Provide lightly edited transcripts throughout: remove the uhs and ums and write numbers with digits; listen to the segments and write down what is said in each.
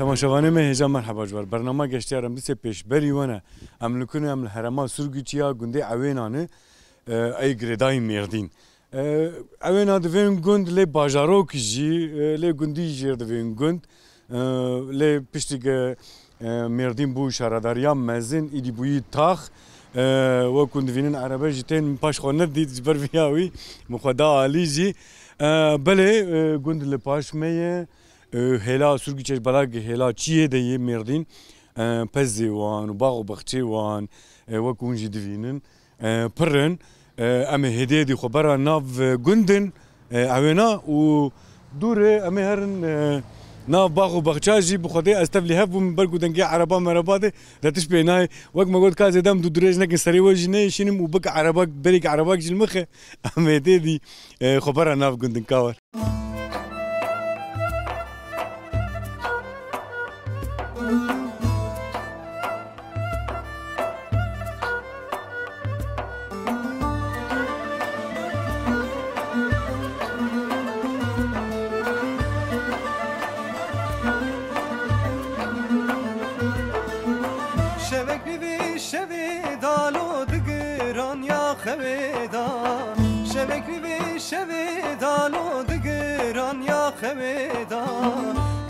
تماشاوانه مه هجا مرحبا جوار برنامه گشتیارم دیسه پیش بری ونه املکونه امل هرما سرگیچیا گنده اوینانه ای گردای مردین اوینا دوین گند لی باجارو کجی لی گندی جیر دوین گند لی پشتی مردین بو شهرداریان مزین ایدی بویی تاخ و کندوینن عربه جتین پاش خونه دید جبر بیاوی مخدا عالی جی بله گند لی پاش میه هلا سرگیچش بلاگ هلا چیه دیه مردین پزی وان و باغ و بخچه وان و کنجی دوینن پرن امه هدیه دی خبره ناف گندن اوینا و دوره امه هرن ناف باغ و بخچه جی بخوده استفلی هفون برگو دنگی عربا مربا ده دتش بینای وقت ما قلت کاز دم دو درج نکن سری وجه نه شینم و بک عرباک بریک عرباک جل مخه امه هدیه دی خبره ناف گندن کاور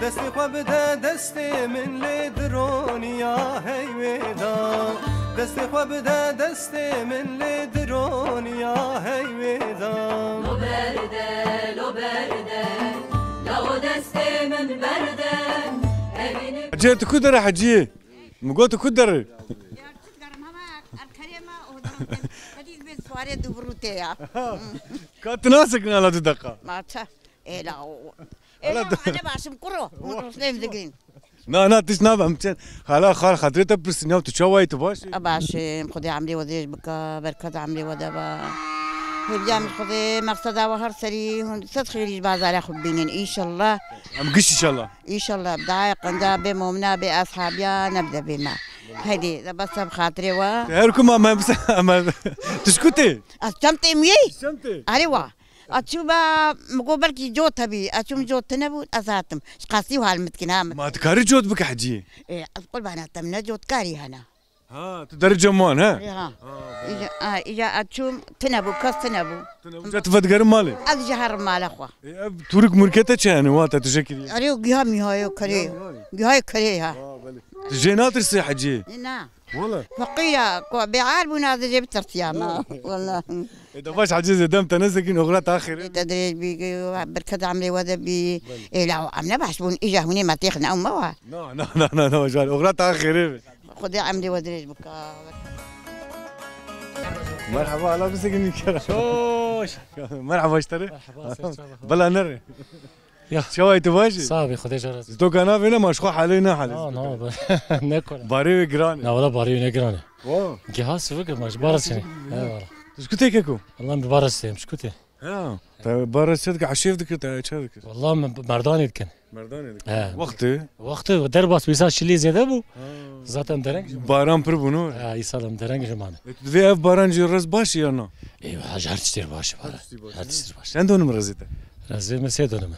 دست خواب ده دست من لدرونیا هیودا دست خواب ده دست من لدرونیا هیودا لو برده لو دست من برده جيت كدر حجيه مقوت كدر كانت ناسكنا على دقة ما تا لا انا باسم كرو مسلم دقين نا تشناب امتن خلا خال خاطرته برسنيا وتشواي تباش باسم خدي عملي وديش بك بركات عملي ودبا هرجع خدي مقصد وهر سري تدخلي بازار خبينين ان شاء الله ام قش ان شاء الله ان شاء الله بدايق ندا بمؤمنا باصحابيا نبدا بما هذه بس بخاطري و هركم ما بس ما تسكتي استمتي مي استمتي ايوه اتشوبا مقوبل كي جوت تبي اتشوم جوت تنبو ازاتم قاسي وهالمتكنا ما تكاري جوت بك حجي ايه اقول بنا تمنا جوت كاري هنا ها تدرج جمان ها اجا اتشوم تنبو كاس تنبو جات فدقر مالي الجهر مال اخوه تورك مركته كان وات تشكري اريو جهامي هاي كري جهاي كري ها جينات السي حجي نعم والله فقيه بعار بنادي جبت ارتياما والله اذا باش عجيز دم تنسكين اغرات اخر تدريج بي بركة عمري وذا بي لا عمنا بحسبون اجا هوني ما تيخنا او ما لا مجال اغرات اخر خذي عمري ودريج بك مرحبا على بسكني كرا شوش مرحبا اشتري بلا نري يا شوي تباشي صافي خذي جرس تو كان فينا مشخوح علينا حالي لا ناكل باري جراني لا والله باري نجراني واو جهاز فكر مش بارسني والله اسكتي كيكو والله ببارستي مش كنت اه بارستك عشيف ذكر تشارك والله مرداني كان مرداني وقتي درباس بيسا شلي زياده بو زاتم درنج باران بربونور يسالم درنج جمانه في اف باران جرس باشي انا ايوه حاجه هرتشتير باش هرتشتير باش عندهم مرزته رزي مسيدونم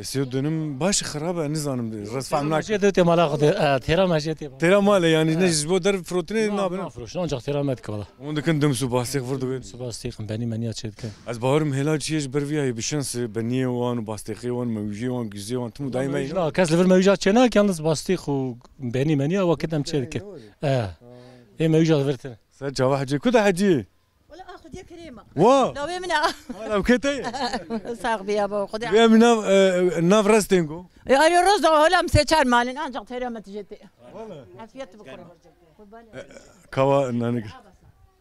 سيد دونم باش خرابه نظام رصفع مناك جدت مالا تيرا ما جيتي ترى مال يعني نجز بودر فروتني نابنا فروش نون جاك تيرا ماتك والله وندك ندم سوباستيك فردو سوباستيك بني منيات شد كان از باورم هلال شيش برفيا بشنس بنيه وان وباستيقي وان موجي وان جزي وان تمو دايما لا كاس ليفر موجات شناك يالنس باستيق وبني منيا وكدم شد كان ايه موجات فرتنا سجا واحد كده حجي ولا اخذ يا كريمه وا لو بيمنا انا بكيتي صاغ بيا ابو خذ يا من ناف رستينغو يا الرز ولا مسيتشان مالين انا جات هيرا ما تجيتي والله عافيت بكره كوا نانك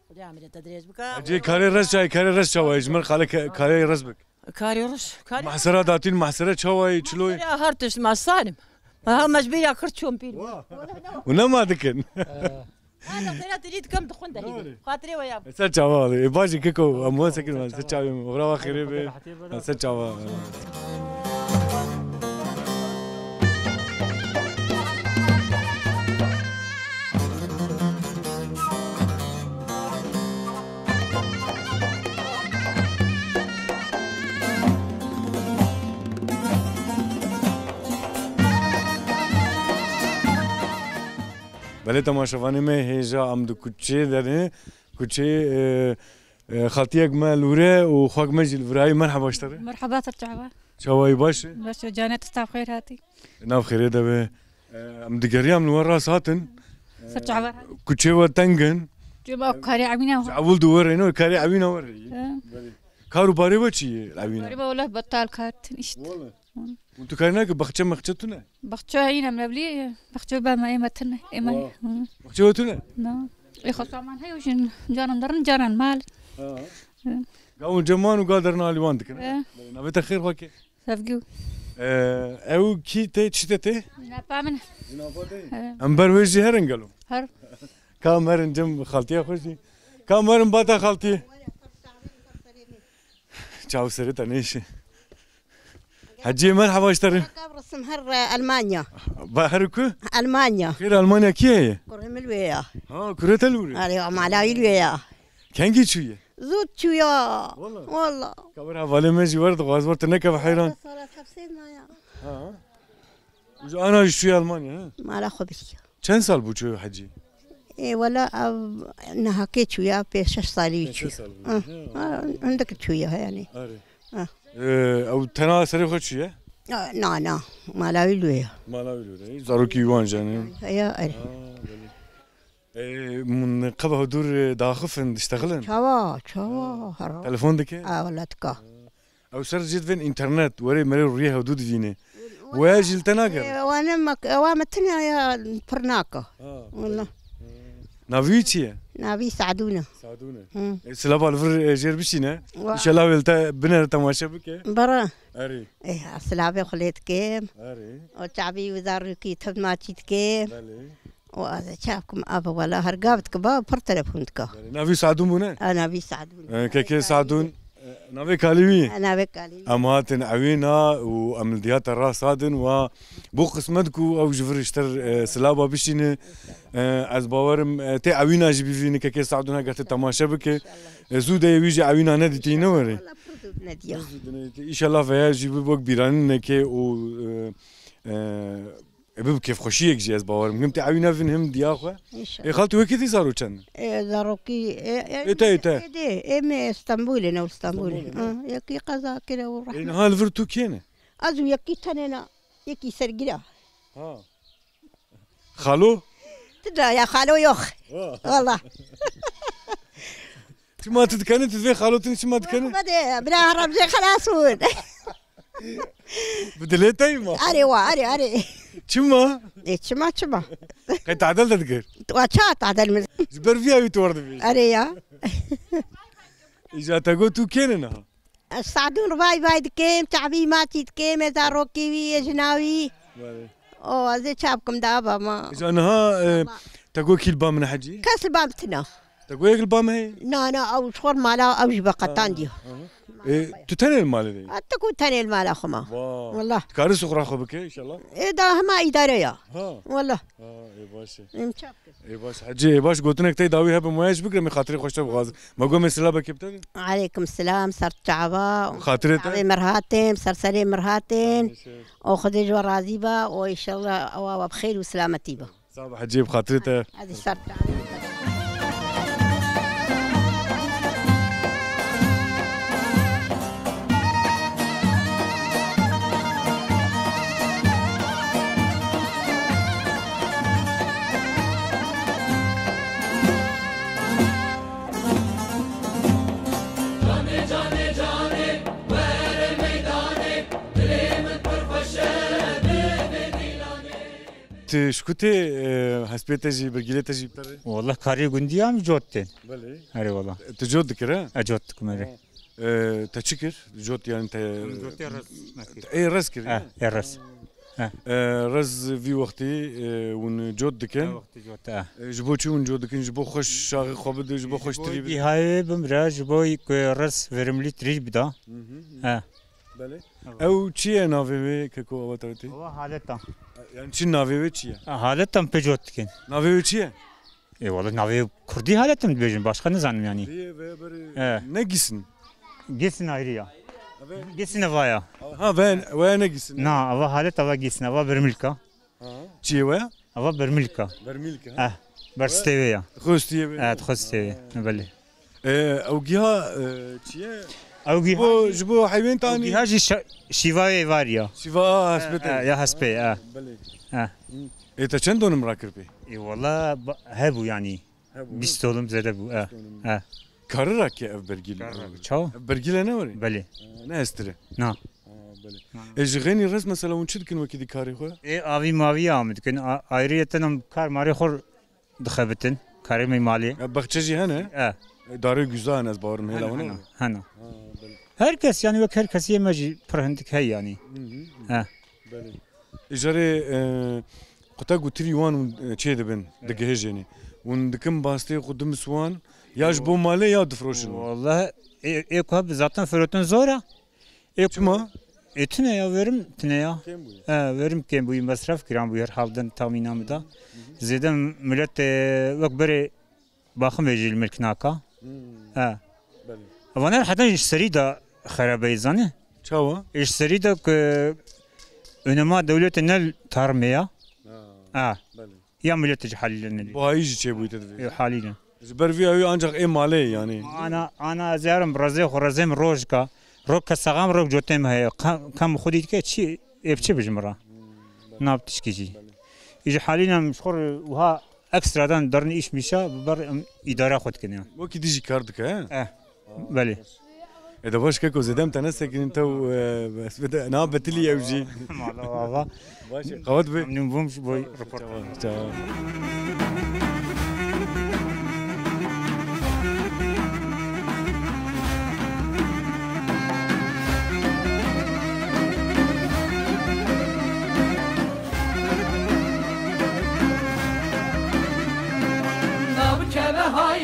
خذ اعمل تدريج بك جي كاري رز شاي كاري رز شواي اجمل خالك كاري رزبك كاري رش كاري محسرة داتين محسرة شواي تشلوي يا هرتش ما صارم ها مجبيه كرتشوم بيل ونما دكن انا طلعت تريد كم تخون دهيدي خاطري وياه سجا والله باجي كيكو امو سكن سجا ورا خريبه سجا بله تماشاوانه ما هیجا ام دو کوچه داره کوچه خالتيك ما لوره وخواك مجي الفراي مرحبا اشتري مرحبا ترجعوا شواي باش بس جانت تستاف خير هاتي ناف خير دابا ام دقريام لورا ساتن ترجعوا كوتشي وتنجن جيبا كاري عمينا عبول دور انو كاري عبينا وري كارو باري وچي عبينا قريبا والله بطال كارت نشت والله وانتو كارناك بخچه مخچتونه بخشو هينا مبلي بخشو بما ايمتنا ايما بخچوتونه نو يخص من هي وش جارن درن جارن مال قاو جمان وقادرنا اللي واندك نبيت خير وكي سافجو او كي تي تشتتي نابامن امبر وجي هرن قالوا هر كامرن جم خالتي خوشي كامرن باتا خالتي تشاو سرت انيش حجي مرحبا اشتري قبرص مهر المانيا بحركو المانيا خير المانيا كي هي كرم الويا ها كرة الوري ايوه مالاوي الويا كانجي شويه زود شويا والله كبرها بالي ماشي ورد غاز ورد نكا بحيران صارت حبسين معايا ها وجو انا شويه المانيا ها ما لا خبري كم سال بوجو حجي اي ولا انها كي شويا بيش صالي عندك شوية يعني او تنا سري خوش شويه نا مالاوي الويا مالاوي الوري زاروكي يوان جاني هي من قبل هدور داخفن تشتغلن شوا تلفون دك ولا تكا او سر جد فين انترنت وري مري ريها هدود فيني واجل تناقر وانا وامتنا يا برناكا والله نافيتشي نبي ساعدونا سلابا الفر جربشينا ان شاء الله ولتا بنا تماشا بك برا اري ايه سلابي خليت كيم اري وشعبي وزار كي تب ما تشيت كيم وهذا شافكم ابا ولا هرقابت كباب بر تلفونتك نافي سعدون بنا انا بيساعدون كيكي سعدون نافي كاليوي انا بكالي اماتن عوينا واملديات الراس صادن وبو قسمتكو او جفر اشتر سلابا بشين از باورم تي عوينا جبي فيني كيكي سعدون قالت تماشا بك زوده يجي عوينا نديتي نوري ان شاء الله فيا جيبي بوك بيران نكي و ابو كيف خوشيك جي از باورم قمت عوينا فينهم دياخه اي خالتي وكيتي صاروا كان زاروكي ايتا ايه اسطنبول انا اسطنبول يكي قزا كده ورحنا اين هال فرتو كينه ازو يكي تننا يكي سرقلا ها خالو تدرى يا خالو يخ والله ما تتكنت في خالو تنش ما تكنت بدي بنهرب زي خلاصون بدلي تايما اري شما شما كنت عدلت تذكر وشات عدل من جبر فيها يتورد فيه اري يا اجا تقول تو كيننا السعدون باي دكيم تعبي ما تيدكيم زاروكي وي جناوي او زي شابكم دابا ما اجا انها تقول كيل بام من حجي كاس البامتنا تقول هيك البام هي نا او شغل مالا او جبقه تاندي تتني المال ذي تكون تاني المال اخما والله كارس اخرى خبك ان شاء الله اذا ما اداريه والله اي باشا اي باشا حجي باش قلت لك تي داوي هب مواج بكره من خاطري خوش بغاز ما قوم السلام كيف عليكم السلام صرت شعبا خاطري مرهاتين صار سليم مرهاتين وخدي جوا راضيبه وان شاء الله بخير وسلامتي به صباح حجي بخاطرته هذه صرت شكوتي حسبيت جي برجليت جي بتر والله كاري قنديام جوتين بلي هري والله تجود ذكرى اجوتكم هري تشكر جوت يعني انت جوتي رز اي رز كده يا رز رز في وقتي ون جود دكن وقت جوت جبو شو ون جود دكن جبو خوش شاغ خبد جبو خوش تريب دي هاي بمراج بوي رز فرملي تريب بدا بلي او تشي نافي ككو وترتي هو حالتها يعني تشي نافي تشي حالتها بجوتكن نافي تشي اي والله نافي كردي حالتهم بيجن başka ne zanım yani ne gitsin gitsin ayrı ya gitsin vaya ha ben وين gitsin na ava halet ava gitsin ava vermilka çi وين اوا برميلكا برميلك برستويا خوستي تخستويا بله او جهه چیه او جبو حيوان ثاني هاجي شيفاي فاريا شفا هسبتي يا حسبي بله اه انت چند نمره كربي اي والله هبو يعني بيستولم زدبو كررك يا برجيل تشاو برجيل انا وري بله انا استري نا بله ايش غني الرسم مثلا ونشد كن وكيدي كاري خو اي افي ماوي عمد كن ايريتنم كار ماري خور دخبتن كاري مالي بخشجي هنا داري güzel az bağırın hele onu هنا herkes yani yok herkes yemeci pırhındık hey yani بله اجاره قطع قطري وان چه دبن دگهجني وندكم باستي قدم سوان ياج بو ماله يا دفروشن والله ايكو zaten fırotun zora Çuma etine ya verim tine ya verim ki bu masraf kiram bu her halden tahminamda zedem millet vak bere bakım vecil milknaka بله وانا حتى اشتري دا خرابه زانه çava اشتري دا önema devletin el tarmaya بله ya millet تحللن bu ayıcı çe bu tedvi حاليا برفي أيو أنجح إيه مالي يعني انا زارم برازي خرازم روجكا روك ساغام روك جوتم هي كم خديت كي شي ابشي بجمره نابتش كيجي يجي حاليا مشهور وها اكسترا دان درني ايش مشا بر اداره خد كنا وكي ديجي كاردك ها بله إذا باش كيكو زدام تنسك أنت بس بدأ أنا بتلي أوجي والله باش قوات بي من بومش بوي ريبورت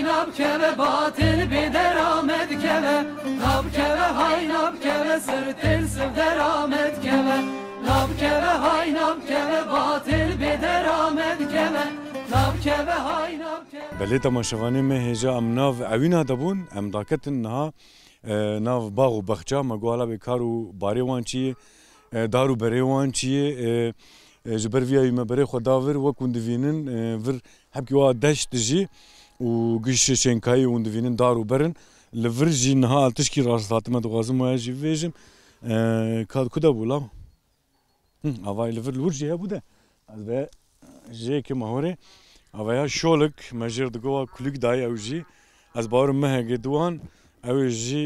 Nab keve batil bider Ahmet keve Nab keve hay nab keve sırtır sıvder Ahmet keve Nab keve hay nab keve batil bider Ahmet keve Nab keve hay nab keve بله تماشاوانه مه هجا ام ناو اوینا دبون ام داکتن نها ناو باغ و بخچا مگوالا به کارو باریوان چی دارو بریوان چی جبر ویای مبره خداور و کندوینن ور حبکی وا دشت جی و گش شنکای وندوینن دارو برن لورجی نها تشکی راستاتمه دوازم و جی ویجم کاد کدا بولا اوای لور لورجی بوده از به جی که مهوره اویا شولک مجر دگوا کلیک دای اوجی از بارم مه گدوان اوجی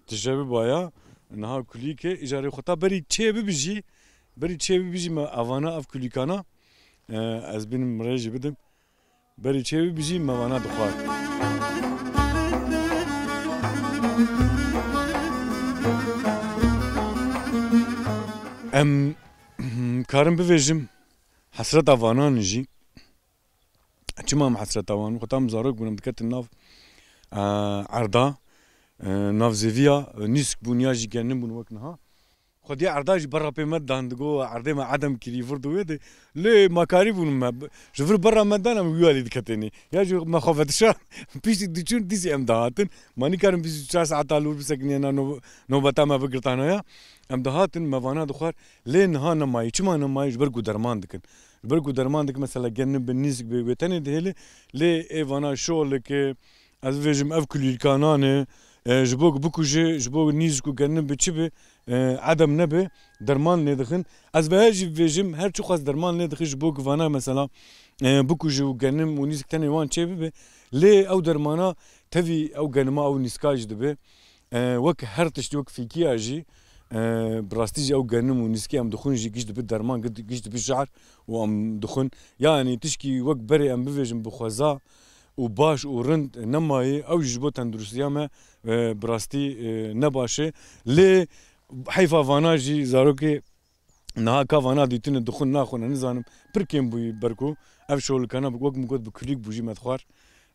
تجربه بایا نها کلیک اجاره خطا بری چه ببیجی ما اوانا اف کلیکانا از بینم مرجی بدم بری چه ببیجی ما وانا دخوار ام کارم بویجم حسرت اوانا نجی چما محسرت اوان خطام زارق بونم دکت ناف عرضا ناف زویا نیسک بنیاجی کنن بون وقتها خدي عرضاج برا بيمد داندغو عرضي ما عدم كلي فردو يدي لي مكاري بون ما شوفر برا مدانا ويالي دكتني يا جو ما خفت شا بيش ديچون ديسي ام دهاتن ماني كارم بيش 4 ساعات لور بسكني انا نو بتا ما بقرتانا يا ام دهاتن ما وانا دخار لين ها نماي چما نماي برغو درمان دكن برغو درمان دك مثلا جنب بالنسك بيتني دهلي لي ايفانا شولك از وجم اف كل كانانه جبوك بكوجي جبوك نيزكو جنب بتشبه عدم نبه درمان ندخن از بهاجي وجم هر چو خاص درمان ندخن جبوك وانا مثلا بكوجي وجنب ونيزك تاني وان تشبه لي او درمانا تفي او جنما او نيسكاج دبه وك هر تشتي وك فيكي اجي براستيجي او جنم ونسكي ام دخون جي جيش دبه درمان قد جيش دبه شعر وام دخون يعني تشكي وك بري ام بفيجم بخوزا وباش ورند نماي او جبو تندرسيا ما براستي نباشه لي حيفا فاناجي زاروكي نها كافانا ديتين دخون ناخون نزانم بركيم بو بركو اف شول كان وك مقود بكليك بوجي مدخوار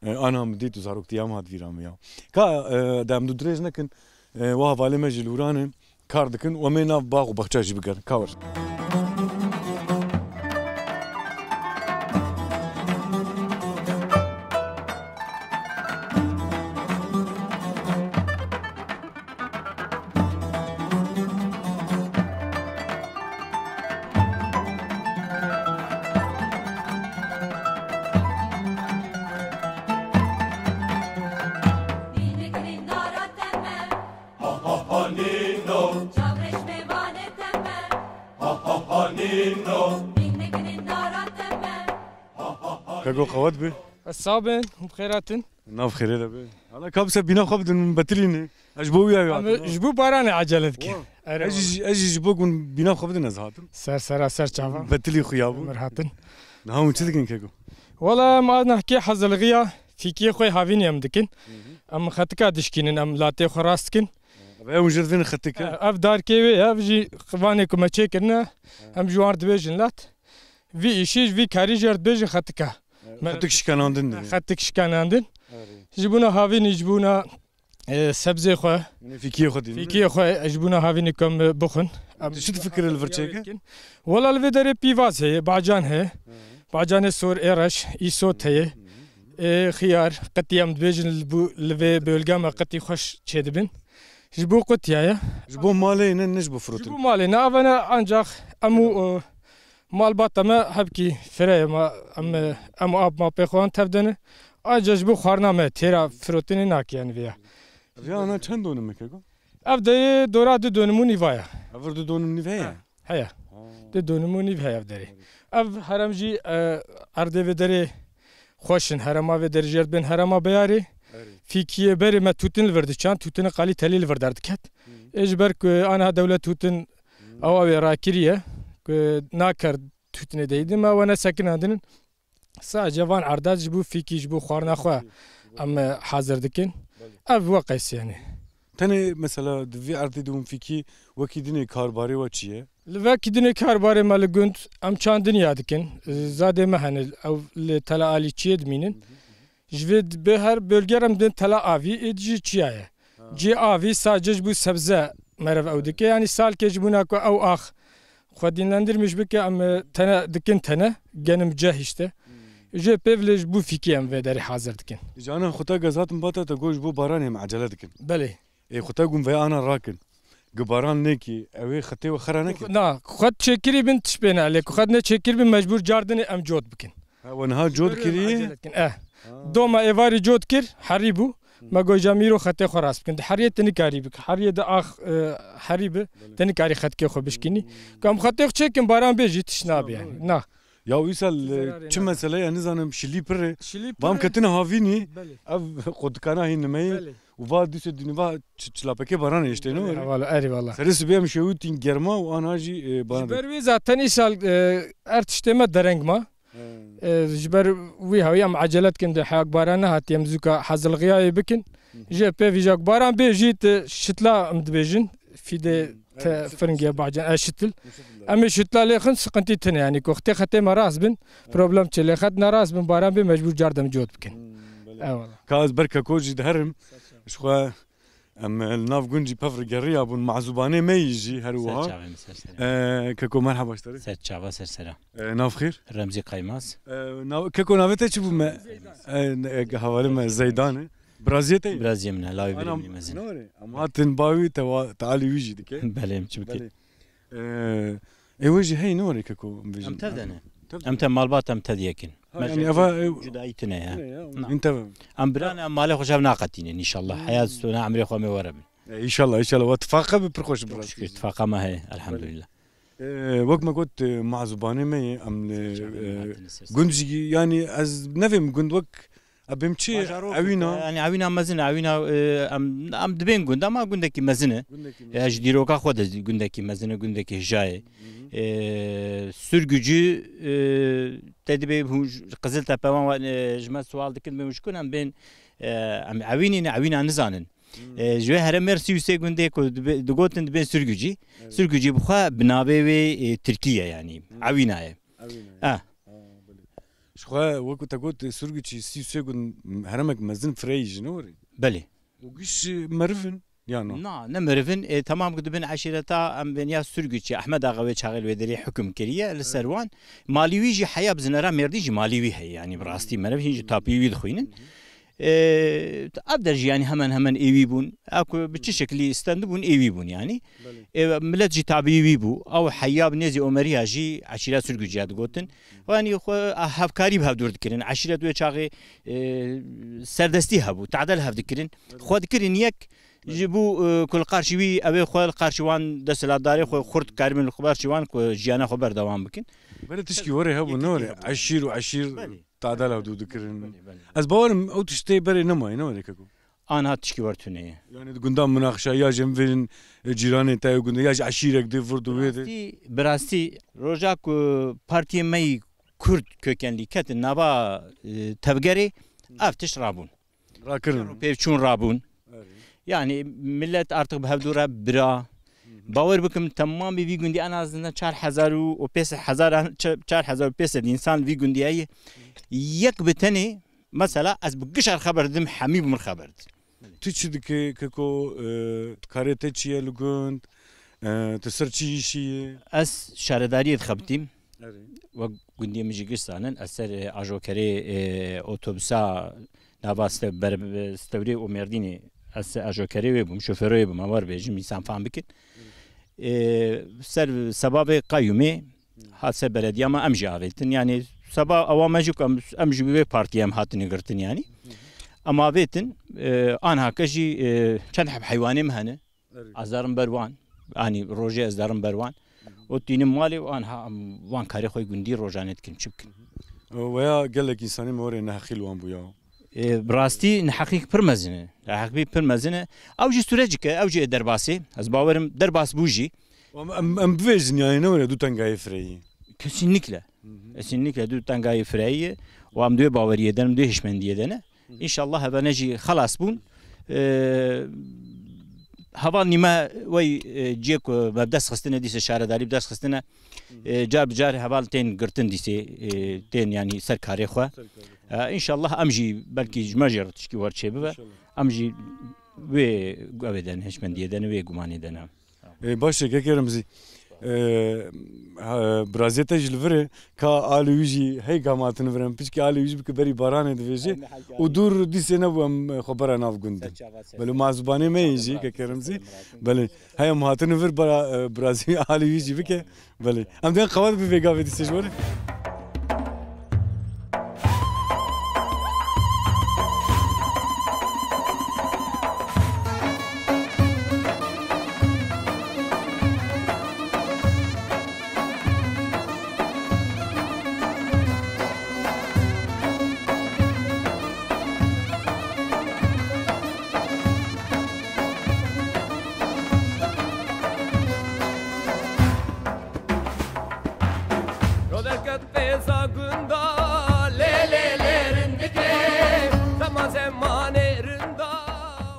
انا مديت زاروك تيام هاد فيرام يا كا دام دو دريز نكن وها فالي ماجي لورانه كاردكن ومينا باغ وبخشاجي بكر كاور جابرش میوانه تمه بین نگنین دارا تمه كاكو قوات به الصابن بخيراتن ناف خير هذا به هلا كابسه بينا خبط بترين اجبويا يا جبو باران عجلتك اجي جبوكم بينا خبط نزهاتم سر شافا بتلي خيابو مرهاتن نهاو تشدكن كاكو والله ما نحكي حظ الغيا في كي خوي هافين يمدكن ام خطكا دشكين ام لاتي خراستكن ابي مجردين خطك اف دار كيوي افجي خوانكم ما تشكرنا ام جوار دبيجن لات في ايشيج في كاريجر دبيجن خطكا خطك شكاناندن خطك شكاناندن جبونا هافين يجبونا سبزي خو في كي خدين في كي خو يجبونا هافينكم بخن شو تفكر الفرشيكه والله الفيدري بيفاز هي باجان هي باجان سور ايرش ايسوت هي خيار قتيام دبيجن لفي بولغاما قتي خوش تشدبن جبو قتيايا جبو مالي نجبو فروت جبو مالي نافنا انجاخ امو مال باطما حبكي فري ما ام اب ما بخوان تبدن اجا جبو خارنا ما تيرا فروتين ناك يعني فيها يا انا چند دونم مكاكو افدي دورا دو دونموني فايا افرد دونم نيفيا هيا دو دونموني فايا افدري اف هرمجي ارده ودري خوشن هرما و درجات بن هرما بیاری فیکیه بری ما توتن الورد چند توتن قالی تلی الورد کت اجبر که آنها دولت توتن او راکریه که ناکر توتن دیدم و نه سکن هندن سا جوان عرداد جبو فیکی جبو خورنا خو ام حاضر دکن اف وقیس يعني تاني مثلا في عرضي دوم فيكي وكيدني كارباري وچيه لوكيدني كارباري مال گوند ام چاندن یادکن زاده مهن او تلا علی چید مینن جوید به هر بölgerم دن تلا آوی ادجی چیه جی آوی ساجج بو سبزه مرف او دکه yani سال که جبونا کو او اخ خودinlendirmiş bike am tane dikin tane genim ceh işte je pevlej bu fikiyem ve deri hazır dikin جانا خطا غزات مباتا تقول بو باراني مع عجلتك بله اي خطا قوم في انا راكن قباران نيكي اوي خطي وخرانك نا خد çekiri bin tişbene alek خد ne çekir bin mecbur cardını em jod bikin ونها جود كري دوما ايفاري جود كير حريبو ما جو جاميرو خطي خراس بكن حريه تنكاري بك حريه دا اخ حريبه تنكاري خط كي خو بشكني كم خطي çekin باران بيجي تشناب يعني نا يا ويسال چه مساله يعني زانم شلي بر بام كتنا هافيني اف قد كان هي نمي وفا دوس دينوا تشلابكي باران يشتنو والله اري والله سرس بيم شوتين جرما وانا جي باران جبر zaten isal ارتشتما درنگما جبر وی هایم عجلت کند حق باران هات يمزوكا حزل غياي بكن جي بي فيجاك باران بيجيت شتلا مدبيجن في دي فرنجيا باجن شتل اما شتلا لخن سقنتي تن يعني كوختي خطي مراس بن بروبلم تشلي خد نراس بن باران بي مجبور جاردم جود بكن والله كاز بركه كوجي دهرم شخوا ام الناف گونجي بفر جريا بون معزوبانه ما يجي هروها كاكو مرحبا اشتري سر چاوا سر سلام ناف خير رمزي قيماس كاكو نافته تشبو ما حواله ما زيدان برازيتي برازيل من لايف مزن نوري اما تنباوي تعالي ويجي ديك بله مشبكي اي وجه هي نوري كاكو ام تدنا ام تمالبات ام تديكن يعني افا جدايتنا يا انت ام برانا مالي خوش ناقتين ان شاء الله حياه سنا عمري خو مي ورب ان شاء الله ان شاء الله واتفاق ببرخوش براس اتفاق ما هي الحمد لله وقت ما قلت مع زبانه مي ام گونجي يعني از نفهم گوند وك ابمشي عوينا يعني عوينا مزنه عوينا ام دبين گوند ما گوندكي مزنه اج ديروكا خود گوندكي مزنه گوندكي جاي sürgücü dedi be Kızıltepe ama jma sual dikin be müşkün am ben am avina nizanın jwe her mersi yüksek günde ko dugotin ben sürgücü bu ha binabe ve Türkiye yani avinaya شخوا وقت قلت سرقتي سي سيكون هرمك مزن فريج نوري بله وقش مرفن يعني نمرفن تمام قد بين عشيرتا ام بنيا سرقتي احمد اغاوي شاغل ودري حكم كريه للسروان ماليويجي حياه بزنرا مرديجي ماليوي هي يعني براستي مرف هيجي تابيوي دخوينن ابدرجي يعني همان ايوي بون اكو بشي شكل استندبون ايوي بون يعني ملت جي تابيوي بو او حياه بنيزي عمريا جي عشيره سرقجيات قوتن واني خو هفكاري بها دور دكرين عشيره دوي شاغي سردستي هبو تعدل هف دكرين خو دكرين يك جبو كل قارشوي أبي خوال قارشوان دسلا داري خو خرط كارمن القارشوان كو جيانا خبر دوام بكن بله تشكي وري هبو نوري عشير وعشير تعدل حدود كرن از باورم او تشتي بري نوري كاكو أنا تشكي ورتوني يعني قدام مناقشة يا جنبين جيراني تاعي قدام يا عشيرك دي فردو بيدي براستي روجاك بارتي مي كرد kökenli ketin nava tevgeri aftış rabun. Rakırın. Pevçun rabun. Yani millet artık bevdura bira. باور بكم تمام في جندي أنا أظن 4000 و 4000 إنسان في جندي أي يكبتني مثلا أز بقشر خبر دم حميب من خبر تشد ككو كاريتة شيء لقند تسرچي شيء أس شارداري خبتيم وجندي مجيكستانن أسر أجوكري أوتوبسا نواست استوري ومرديني أس أجوكري وبم شوفيري وبم أمر بيجي إنسان فهم بكت سر سبب قيومي هذا بلدية ما أمجي عارفين يعني سبب أوامجك أمجي بيه بارتيام هاتني قرتن يعني أما بيتن أنا هكذي كان حب حيواني مهنة أزارم بروان يعني روجي أزارم بروان وتيني مالي وأنا وان كاري خوي جندي روجانيت كن شبكن ويا قال لك إنساني موري نحقي وان بويا براستي نحقيق برمزنه نحقيق برمزنه أو جي سورجك أو جي درباسي از باورم درباس بوجي أم بفيزن يعني نوري دو تنقاي فري kesinlikle دو تنقاي فري وام دو باوري دنم دو هشمندي دنه إن شاء الله هذا نجي خلاص بون هوا نما وي جيك مبدأ خستنا ديس الشارع داري بدأ خستنا جار بجار هوا تين قرتن ديس تين يعني سركاري خوا إن شاء الله أمجي بلكي جماجر تشكي ورشة ببا أمجي وي قابدن هشمندي دنه وي قماني دنه باشه که کرمزی برازیت جلوره که آلویجی هی کاماتن ورم پیش که آلویجی بکبری باران دویجی و دور دیسه نبودم خبر ناف گنده بله مازبانی میجی که کرمزی بله هی مهاتن ور برازیل آلویجی بکه بله ام دیگر خواد بیگا دیسه جوره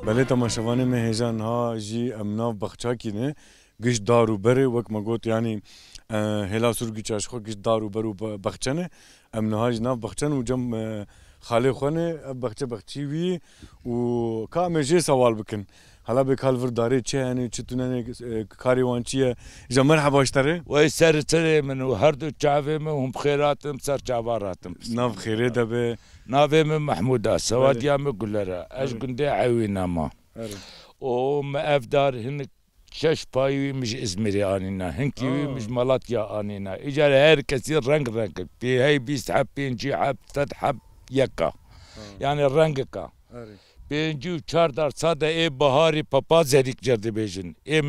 بله تماشاوانه مهجان ها جی امناف بخچاکی نه گش دارو بره وک مگوت یعنی هلا سرگی چاش خو گش دارو برو بخچنه امنها جناف بخچن و جم خاله خونه بخچی وی و کامجه سوال بکن حالا به کالور داره چه یعنی چطونه کاریوان چیه جا مرحبا اشتره وای سر من و هر دو چاوه من هم خیراتم سر چاواراتم ناف خیره دبه ناوه من محموده سوادیا من گلره اش گنده عوینا ما و ما افدار هنک شش پایوی مش ازمری آنینا هنکیوی مش مالاتیا آنینا اجاره هر کسی رنگ پی هی 20 حب 5 حب 100 حب یکا یعنی رنگ کا پنجو 4 درصد ای بهاری پاپا زریک جرده بیجن ای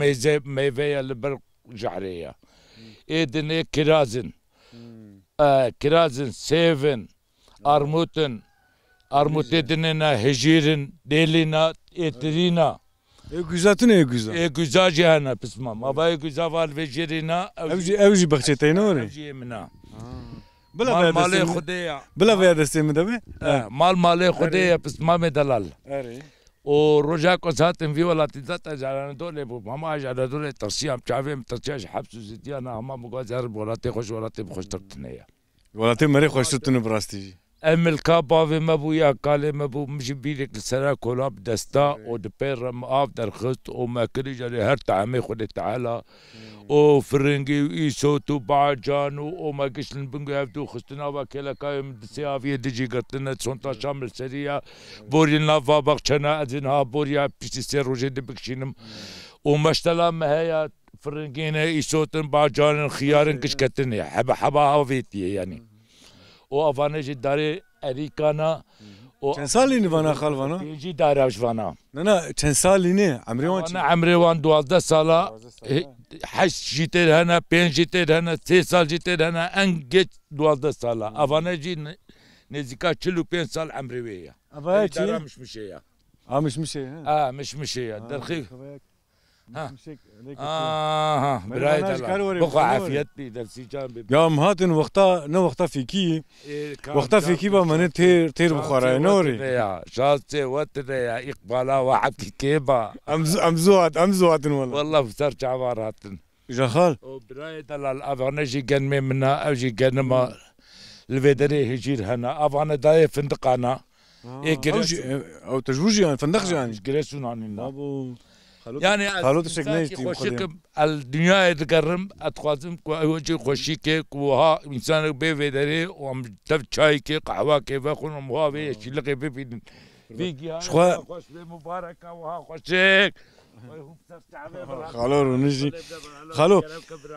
میوه لبر جعریه ای دنه کرازن سیون armut edinine hecirin delina etrina güzatın güzel cihana pismam abay güzel val vecerina evji bahçeteyne oraya evjimna مال خدايا بلا فيها دستي مدبي مال خدايا pismam dalal و رجاك وساتن في ولا تزات جانا دول ماما جانا دول تصيام شافهم تصياش حبس زيتيانا هم مغازر ولا تخش ولا تبخش ترتنيا ولا تمري خوش ترتن براستي امل كابا في مبويا قال مبو مش بيلك السنه كولاب دستا ودبير ماف درخت وما كل جري هر تعمي خد تعالى او فرنجي ويسوتو باجانو وما كشلن بنجو هفتو خستنا وكلا كايم دسيافيه دجي قتلنا سونتا شامل سريا بورينا فابقشنا ازنها بوريا بيستي روجي دبكشينم ومشتلا مهيا فرنجينا يسوتن باجان خيارن كشكتني حبا هافيتي يعني و افانج داره اریکانا چند سالی نوانا خالوانا؟ پنجی داراش وانا نه چند سالی نه عمری وان وانا عمری وان 12 سالا 8 جیتر هنا 5 جیتر هنا 3 سال جیتر هنا انگج 12 سالا اوانا جی نزدیکا 45 سال عمری ویا افا چی؟ مش مشيا مش مشي مش مشيا درخي ها برايت بقى عافيت بي درسي جان يا مهاتن وقتا نو وقتا فيكي وقتا فيكي با من تير بخارا نوري يا شاطئ وتر يا اقبالا واحد كيبا امزوات والله بصير عبارات جخال برايت الافانا جي جن منا او جي جن ما الفيدري هجير هنا افانا داي فندقانا او تجوجي يعني فندق يعني جريسون عن ابو يعني خالوت شكنيش خوشكم الدنيا يتقرم اتخوازم وجه خوشيك وها انسان بيفيدري وام تف شاي كي قهوه كي بخون وها في شلقي في فيجي خوش مباركه وها خوشك خالو نجي خالو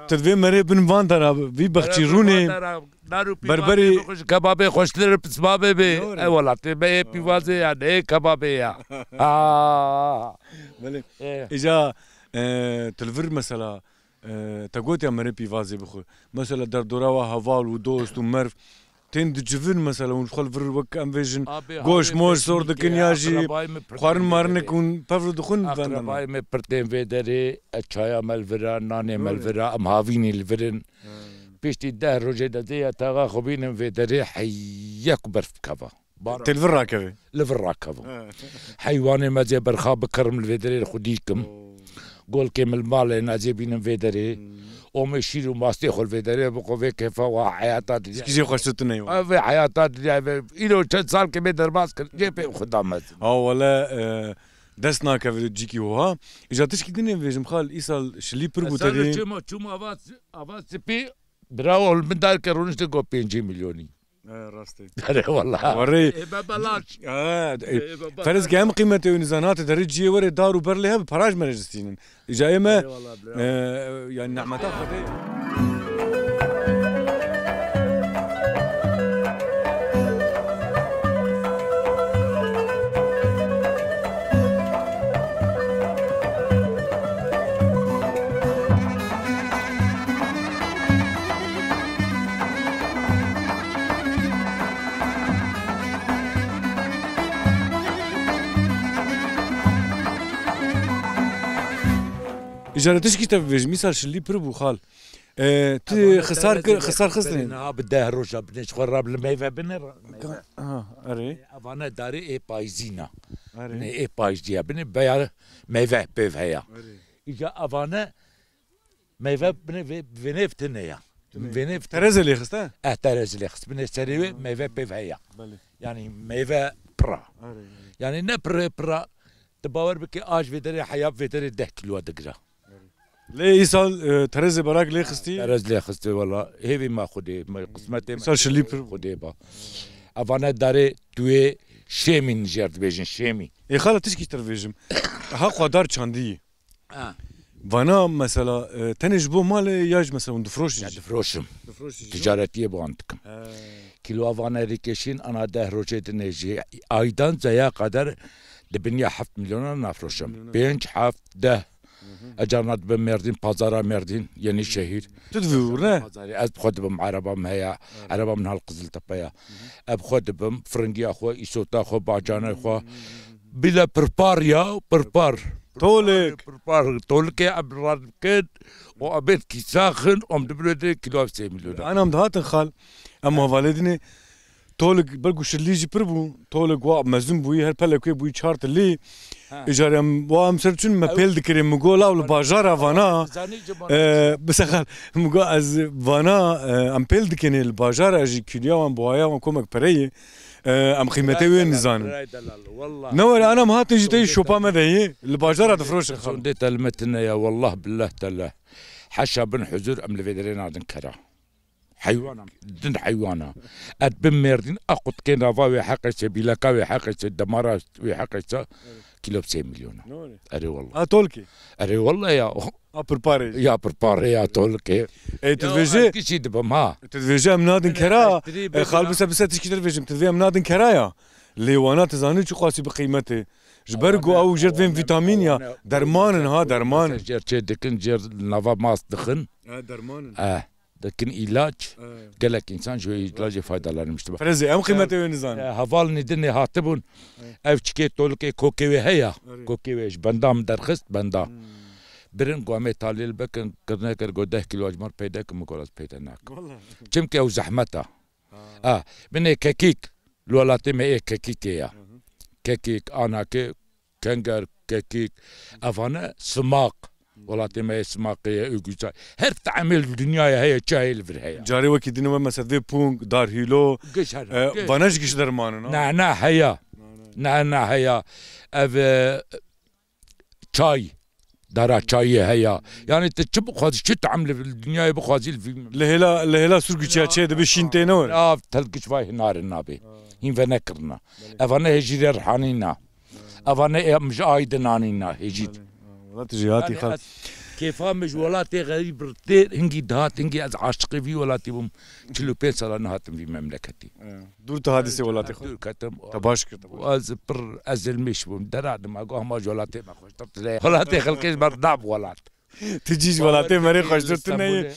تدوي مري بن فاندر في بختيروني بربري كبابي خوشلر بسبابي بي اي والله تبي بيوازي يعني كبابي يا اجا تلفر مثلا تقوت يا مري بيوازي بخو مثلا دردورا هفال ودوست ومرف تين دجفن مثلا ونخل فر وك ام فيجن غوش موش صور دكنياجي خارن مارنك ون بفر دخون اقرباي مي برتين فيدري اتشايا مالفرا ناني مالفرا ام هافيني الفرن بيشتي ده روجي دزي تاغا خبين فيدري حياك برف كفا تلفر راكبه لفر راكبه حيواني ما زي برخا بكرم الفيدري خديكم قول كيم المال نازي بين فيدري ومشيرو ماستي خل فيدري بقوا كيف وحياتات كيجي خوشتني في حياتات إلو كم سال كم درباس جيب خدامات ولا دسنا كفيل جيكي هو إذا تشكي دنيا في جمخال إيصال شلي بربو تري شو أواز بي براو المدار كرونش تقو 5 مليوني راستي والله وري ببلاش فرز كام قيمته ونزانات درجي وري دارو برليها بفراج مرجستين جاي ما يعني نعمتها خدي إجارة تشكي تفيج مثال شلي بربو خال تي خسار خسرين بده روجا بنش خراب الميفا بنر اري افانا داري اي بايزينا اي بايز دي بن بيا ميفا بيف هيا اجا افانا ميفا بن فينيفتنيا فينيفت ترزلي خستا ترزلي خست بن سريوي ميفا بيف هيا يعني ميفا برا يعني نبر برا تباور بك اج فيدري حياه فيدري 10 كيلو دقرا ليه يسال ترزي براك ليه خستي؟ ترز ليه خستي والله هيفي ما خدي قسمتي يسال شلي خدي با افانا داري توي شيمي نجرد بيجن شيمي اي خاله تشكي ترفيجم ها قدر چاندي وانا مثلا تنجبو مال ياج مثلا دفروشم تجارتيه بو عندكم كيلو افانا ريكيشين انا ده روجيت نجي ايضا زي قدر دبنيا 7 مليون نفروشم بينج 7 10 اجرنات بمردين بازارا مردين يعني شهير تدفور نه از خود بم عربه مهيا عربه من هالقزل تبايا اب خود بم فرنجي اخو ايسوتا اخو باجانا اخو بلا برباريا بربار طولك ابرد كد وابيت كي ساخن ام دبلو كيلو 7 مليون انا مدهات خال اما والدني طولك بلقو شليجي بربو طولك وا مزن بوي هر بلكوي بوي چارت لي اجارم وام سرچن ما بيل دكري مغولا ولا باجار فانا بس خال مغو از فانا ام بيل دكني الباجار اجي كيليا وام بوايا وام كومك بري ام قيمته وين نزان نور انا ما تجي شوبا ما هي الباجار تفروش خال دي تلمتنا يا والله بالله تلا حشا بن حزور ام لفيدرين عندن كرا حيوانا دن حيوانا ادبن مردين اقط كينا فاوي حقيسه بلاكاوي حقيسه دمارات وحقيسه كيلو 9 مليون اري والله تولكي اري والله يا برباري يا تولكي اي تدفيجي كيشي دبم ها تدفيجي منادن كرا خال بس تشكي تدفيجي تدفيجي منادن كرايا لیوانات زانی چه خاصی به قیمته جبرگو او جرت فين فيتامين يا درمان ها درمان جر چه دکن جر نوا ماس دخن درمان دکن علاج گلک انسان جو علاج faydalarını işte bak. فرزي ام قيمته وين زان haval nedeni hatibun ev çike tolke kokewe heya kokewe bandam derxist banda birin قوامي talil bekin kırne kır godah kilo ajmar peyda kim kolas peyda nak çünkü o zahmeta beni kekik lolati me kekik ya kekik anake kenger kekik afana smak ولاتي ما يسماقية يقول هر تعمل في الدنيا هي جاهل في الحياة جاري وكي دينما مثلا ذي بونك دار هيلو باناش قش درمانو نا هيا نا هيا اف چاي دارا چاي هيا يعني تشب خاطر شو تعمل في الدنيا بخازيل في لهلا سرقي تشي ده بشينتي نور تلقش فاي نار النبي هين فنكرنا افانا هجي رحانينا افانا مش ايدنانينا هجيت تجيهاتي خاص كيف مش ولاتي غريب رتير هنجي دهات هنجي از عاشقي في ولاتي بوم كيلو بين سنة هاتم في مملكتي دور تهادسي ولاتي دور كتم تباش واز بر ازل مش بوم دراد ما قوه ما ولاتي ما خوش تطلع ولاتي خلقيش برداب ولات تجيش ولاتي مري خوش تطلع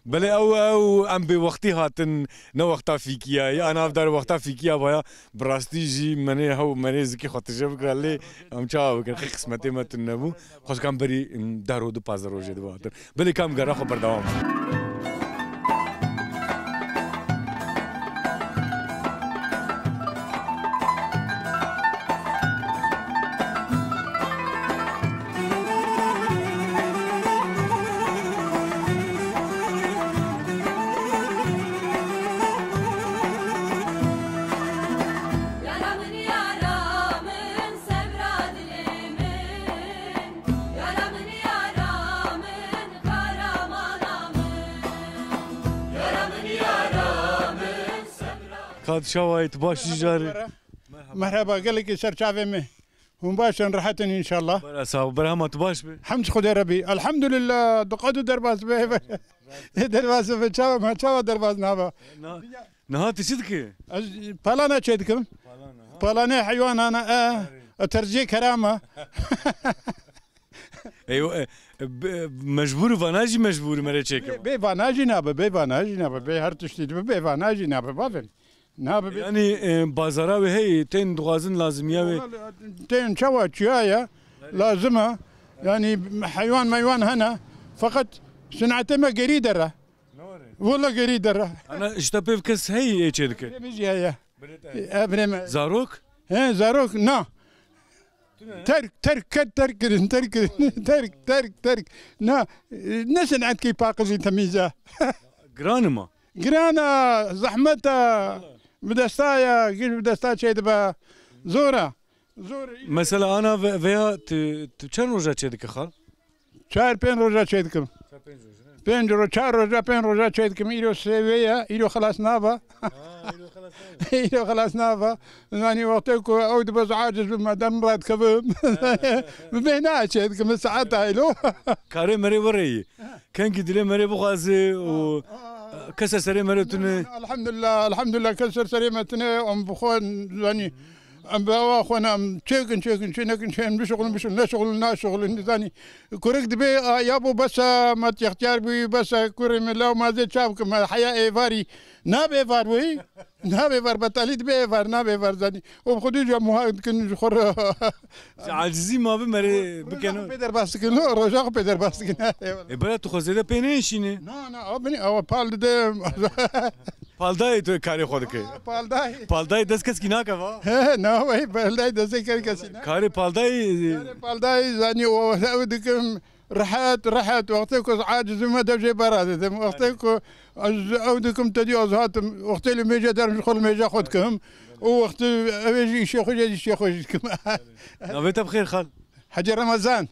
بله او ام به وقتی هاتن نه وقتا فیکیا یا انا افدار وقتا فیکیا بایا براستی جی منی هو منی زکی خاطر بگلی ام چا بکن قسمت مت نبو خوش کم بری دارو دو پاز روزه دو هاتن بله کم گرا خبر دوام كاد شوايت باش جاري مرحبا قال لك سرچاوي مي هم باشن راحتن ان شاء الله برا برهما تباش بي حمد خدي ربي الحمد لله دقدو درباز به درباز به چاو ما چاو درباز نابا نهات صدقي بالانا چيدكم بالانا حيوان انا ترجي كرامه ايوه مجبور فاناجي مجبور مري چيك بي فاناجي نابا بي فاناجي نابا بي هر تشتي بي فاناجي نابا بافن يعني بازارا وهي تين دوازن لازميه تين شوا تشايا لازمها يعني حيوان مايوان هنا فقط صنعته ما قريدره والله قريدره انا اشتبه كس هي ايش بيجي هي زاروك ها زاروك نا ترك نا نسن عند كي باقزي تميزه جرانما جرانا زحمتها بدستايا كيف بدستا شيء دبا زورا مثلا انا فيها تشن روجا شيء خال شهر بين روجا شيء كم بين شهر روجا بين روجا شيء كم إيرو سويا إيرو خلاص نافا إيرو خلاص نافا يعني وقتكو أود بس عاجز بما دام راد كفم بينا شيء كم ساعتها إلو كاري مري وري كان قدري مري بغازي و كسر سريمتنا الحمد لله كسر سريمتنا ام بخون يعني ام بوا خونا ام تشيكن شنكن بشغل ناشغل ثاني كورك دبي يا ابو بس ما تختار بي بس كوري من لو ما زيد شافكم حياه ايفاري نابي فار وي نابي فار بتالي دبي فار نابي فار ثاني وبخدوج مهاد كن خر عاجزي ما بمري بكنو بيدر باسكن روجا بيدر باسكن بلا تخزده بينشينه نا ابني او بال ده بالداي تو كاري خودك بالداي دس كس كنا كوا نا وي بالداي دس كس كاري بالداي يعني ودكم رحت وقتك عاجز ما تجي براد وقتك اودكم تدي ازهات وقت اللي ميجا دار ندخل ميجا خدكم ووقت يجي شيخ يجي شيخ يجيكم نبيت بخير خال حجي رمضان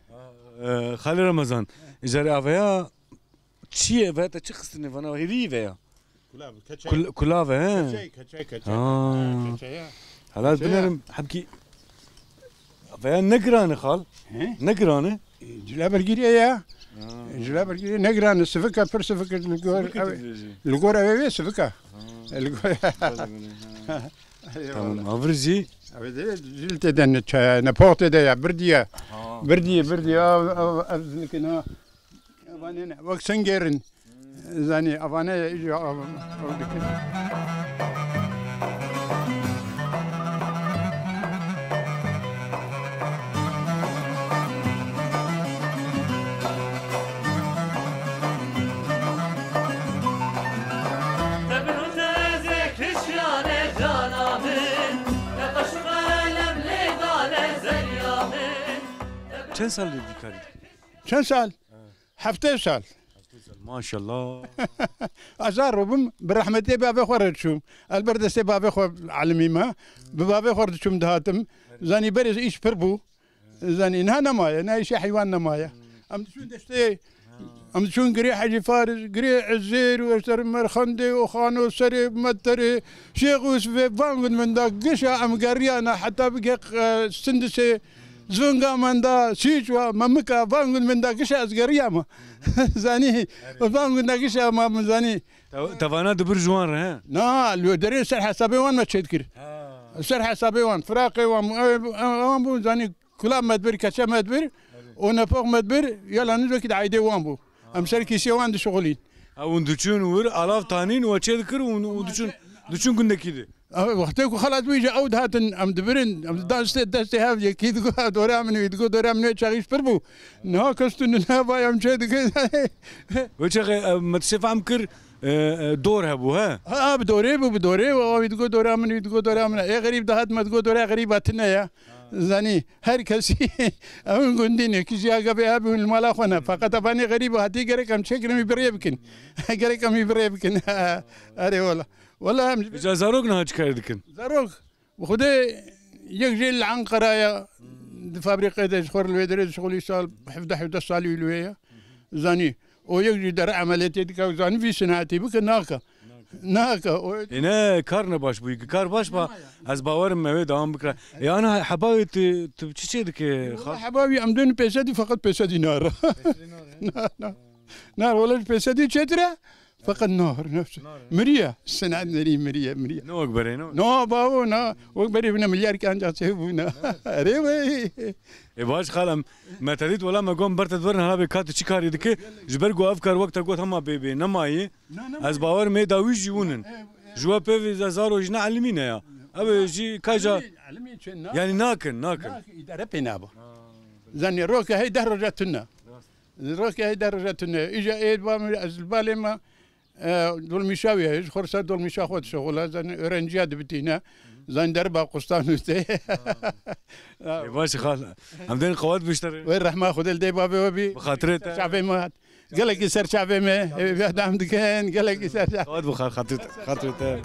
خالي رمضان جاري افيا تشي فات تشخصني فانا هيري فيا كلافه ها خلاص بنرم حبكي فيا نقرانه خال نقرانه جلاب الجريه جلاب الجريه نقران السفكه فرسفكه الجور الجور سفكه تمام افرجي جلت دن نبوت ده برديه لكن افاني وقت سنجرن زاني افاني يجي چند سال دیکاری؟ چند سال؟ 7 سال ماشاءالله ازار ربم برحمتي بابي خرجتشم البردستي بابي خو علمي ما بابي خرجتشم دهاتم زاني برز ايش بربو زاني نها نمايا نايش حيوان نمايا ام شو دشتي ام شو قري حاجي فارس قري عزير وسر مرخندي وخانو سري متري شيخ يوسف فانغد من دا قشا ام قريانا حتى بقى سندسي زونغا من دا سيجوا ممكا فانغد من دا قشا ازقرياما زاني فانغد دا قشا ما زاني تفانا دبر جوان ها نا لو دري سر حسابي وان ما تشكر سر حسابي وان فراقي وان بو زاني كلام مدبر كشا مدبر ونفوق مدبر يلا نزو كده عيدي وان بو ام شركي سي وان شغلين او ندچون ور الاف تانين وچه ذكر ودچون كندكيده وقتك خلاص بيجي اود هاتن ام دبرن ام داستي هاف يكيد دورا من يدغو دورا من تشاريش بربو نو كستن نافا ام شد وچه ما تشفهم كر دور هبو ها بدوري ويدغو دورا من اي غريب دهات ما تقول دورا غريباتنا يا زاني هر كسي ام غنديني كيجي اغبي ابي المال خنا فقط باني غريب هاتي غير كم شكل مي بريبكن غير كم مي بريبكن اري والله زاروق نهاج كاردكن زاروق وخدي يجي العنقرايا فابريقه شغل الويدري شغل يسال حفظ صالي الويا زاني ويجي در عمليتي ديك زاني في سناتي بك ناكا هنا كارنا باش بوي كار باش با از باورم ما دوام بكره يا انا حباوي تشي ديك حباوي امدن بيسدي فقط بيسدي نار نار ولا بيسدي تشتري فقط نار نفسه مريا السنة مريا نو أكبر نو بابو نو أكبر ابن مليار كان جاسبونا ريوي باش خالم ما تريد ولا ما قوم برت دورنا هلا بكات شكاري دك جبرجو أفكار وقت قوت هما بيبي نماي از باور ما داوي جيونن جوا بيفي زازارو جنا علمينا يا أبي جي كاجا يعني ناكن إدارة بينابا زاني روكا هي درجتنا إجا إيد بام الزبالة ما دول مشاوية خرصة دول مشاخوت شغلة زين رنجيات بتينا زين دربا قسطان وستي ماشي خال عمدين قوات بيشتري وين رح ما خذ الدي بابي وبي بخاطرته شعبي مات قال لك يسر شعبي ما في هذا عم دكان قال لك يسر شعبي قوات بخاطرته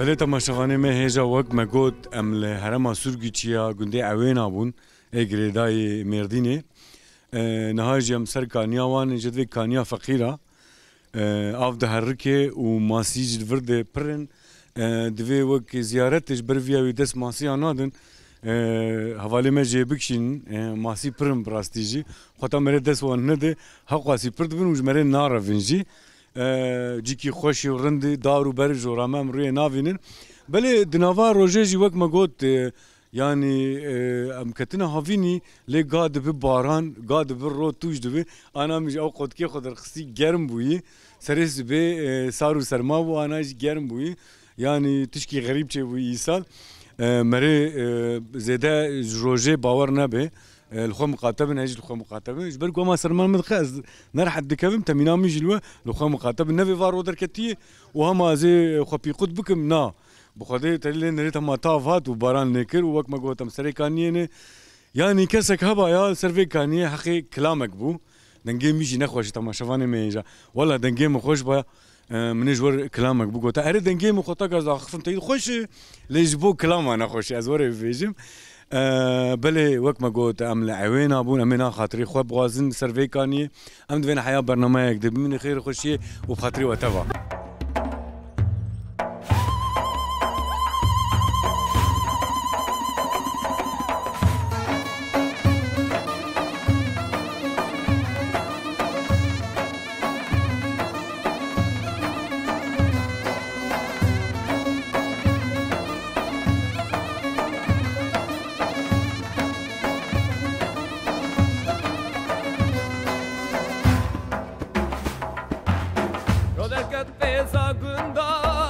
بله تماشاخانه ما هیجا وقت ما گود ام لحرم سرگی چیا گنده عوین آبون اگریدای مردینه نهاجی ام سر کانیا وان جدوی کانیا فقیره آف ده هرکه و ماسی جد ورده پرن دوی وقت زیارتش برویاوی دست ماسی آنادن حوالی ما جیبکشین ماسی پرن براستیجی خطا مره دست وان نده حق واسی پرد بین وج مره نارا وینجی جيكي خوشي ورندي دارو برج ورامام روي نافينن بل دنافا روجيجي وقت ما قلت يعني ام كتنا هافيني لي قاد بباران قاد بالرو توج دبي انا مش اوقات كي خضر خسي جرم بوي سريس بي سارو سرما وانا جرم بوي يعني تشكي غريب شي بوي يسال مري زيدا روجي باور نبي الخو مقاتب نجي الخو مقاتب جبركو ما سرمان مدخاز نرح الدكابم تمينا ميجي لوا الخو مقاتب النبي فارو دركتي وهما زي خو بيقود بكم نا بخدي تلين ريت ما طافات وباران نكر ووقت ما قوتم سري كانيه يعني كسك هبا يا سرفي كانيه حقي كلامك بو دنجي ميجي نخوش تماشافاني ميجا والله دنجي مخوش با من جور كلامك بقول تعرف دنجي مخطط از خفم تيد خوش ليش بو كلام انا خوش از ور فيجم بله وقت ما قلت ام العوين ابون امنا خاطري خو بغازن سيرفي كاني ام دوين حياه برنامج يكتب من خير خوشي وبخاطري وتبع Roderket pesa gunda